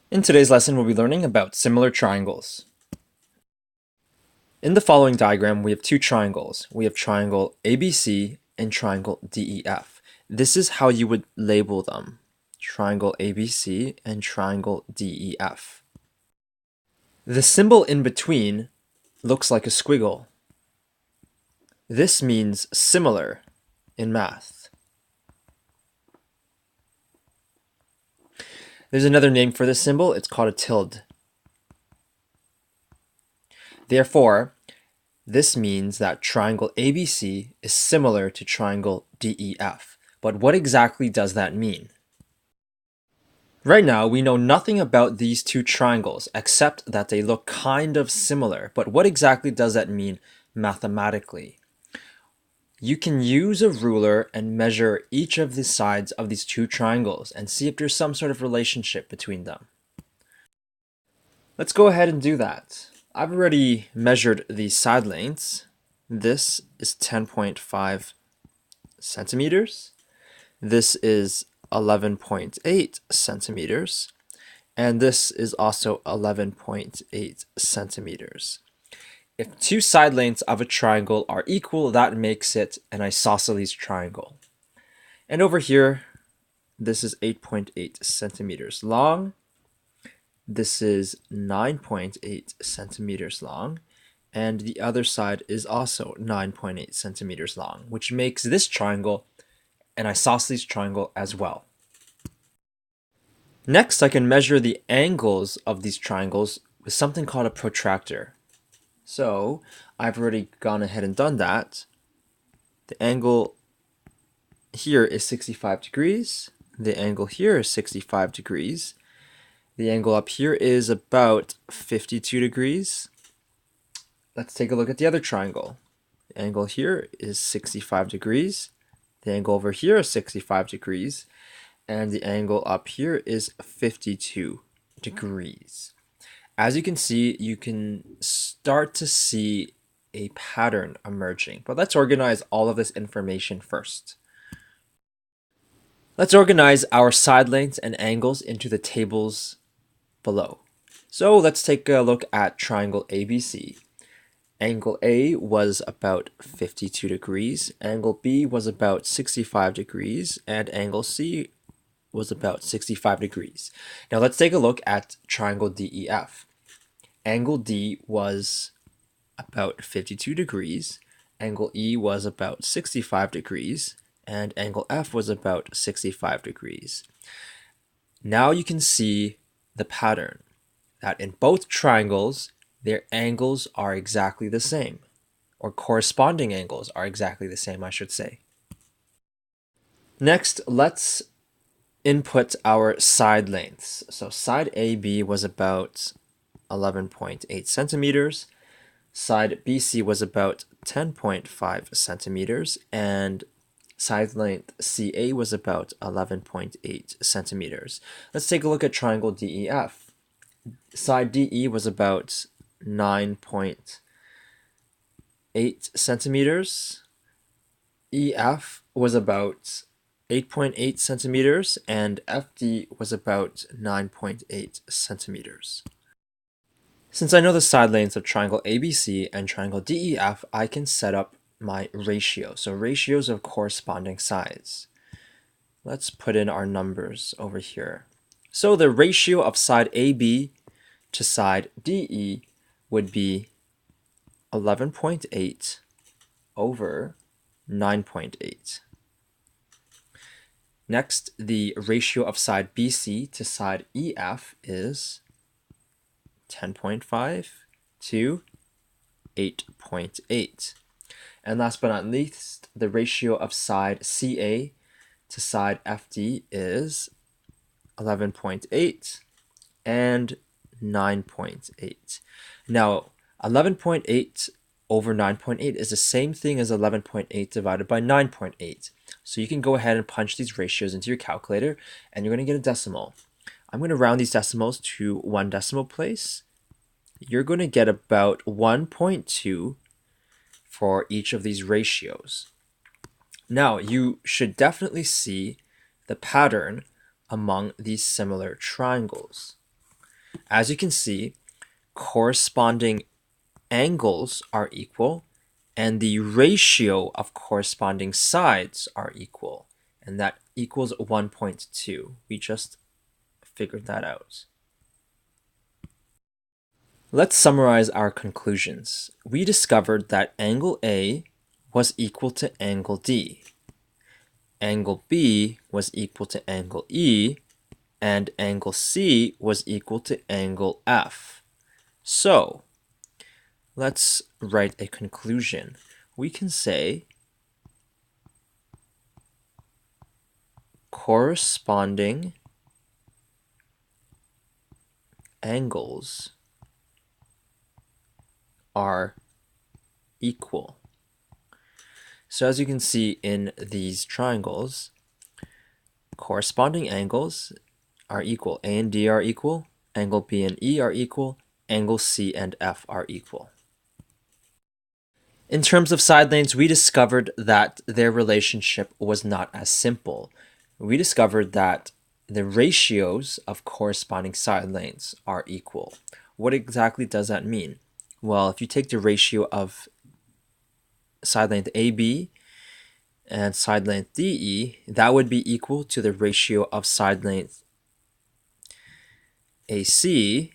In today's lesson, we'll be learning about similar triangles. In the following diagram, we have two triangles. We have triangle ABC and triangle DEF. This is how you would label them. Triangle ABC and triangle DEF. The symbol in between looks like a squiggle. This means similar in math. There's another name for this symbol. It's called a tilde. Therefore, this means that triangle ABC is similar to triangle DEF. But what exactly does that mean? Right now, we know nothing about these two triangles except that they look kind of similar. But what exactly does that mean mathematically? You can use a ruler and measure each of the sides of these two triangles and see if there's some sort of relationship between them. Let's go ahead and do that. I've already measured the side lengths. This is 10.5 centimeters. This is 11.8 centimeters. And this is also 11.8 centimeters. If two side lengths of a triangle are equal, that makes it an isosceles triangle. And over here, this is 8.8 centimeters long. This is 9.8 centimeters long, and the other side is also 9.8 centimeters long, which makes this triangle an isosceles triangle as well. Next, I can measure the angles of these triangles with something called a protractor. So I've already gone ahead and done that. The angle here is 65 degrees. The angle here is 65 degrees. The angle up here is about 52 degrees. Let's take a look at the other triangle. The angle here is 65 degrees. The angle over here is 65 degrees. And the angle up here is 52 degrees. As you can see, you can start to see a pattern emerging. But let's organize all of this information first. Let's organize our side lengths and angles into the tables below. So let's take a look at triangle ABC. Angle A was about 52 degrees, angle B was about 65 degrees, and angle C was about 65 degrees. Now let's take a look at triangle DEF. Angle D was about 52 degrees, angle E was about 65 degrees, and angle F was about 65 degrees. Now you can see the pattern that in both triangles, their angles are exactly the same, or corresponding angles are exactly the same, I should say. Next, let's input our side lengths. So side AB was about 11.8 centimeters, side BC was about 10.5 centimeters, and side length CA was about 11.8 centimeters. Let's take a look at triangle DEF. Side DE was about 9.8 centimeters. EF was about 8.8 centimeters, and FD was about 9.8 centimeters. Since I know the side lengths of triangle ABC and triangle DEF, I can set up my ratio. So ratios of corresponding sides. Let's put in our numbers over here. So the ratio of side AB to side DE would be 11.8 over 9.8. Next, the ratio of side BC to side EF is 10.5 to 8.8. And last but not least, the ratio of side CA to side FD is 11.8 and 9.8. Now, 11.8 over 9.8 is the same thing as 11.8 divided by 9.8. So you can go ahead and punch these ratios into your calculator and you're going to get a decimal. I'm going to round these decimals to one decimal place. You're going to get about 1.2 for each of these ratios. Now, you should definitely see the pattern among these similar triangles. As you can see, corresponding angles are equal, and the ratio of corresponding sides are equal, and that equals 1.2. We just figured that out. Let's summarize our conclusions. We discovered that angle A was equal to angle D. Angle B was equal to angle E, and angle C was equal to angle F. So, let's write a conclusion. We can say corresponding angles are equal. So as you can see in these triangles, corresponding angles are equal. A and D are equal, angle B and E are equal, angle C and F are equal. In terms of side lanes, we discovered that their relationship was not as simple. We discovered that the ratios of corresponding side lanes are equal. What exactly does that mean? Well, if you take the ratio of side length AB and side length DE, that would be equal to the ratio of side length AC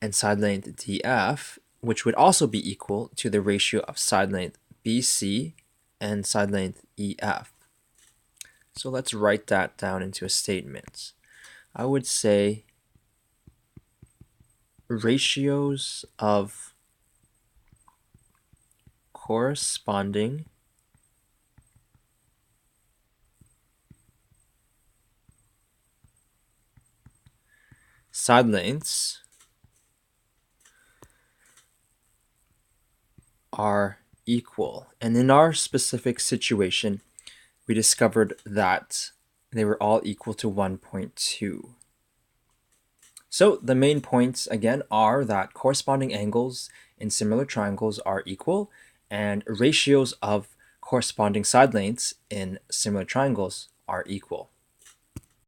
and side length DF, which would also be equal to the ratio of side length BC and side length EF. So let's write that down into a statement. I would say ratios of corresponding side lengths are equal. And in our specific situation, we discovered that they were all equal to 1.2. So the main points again are that corresponding angles in similar triangles are equal, and ratios of corresponding side lengths in similar triangles are equal.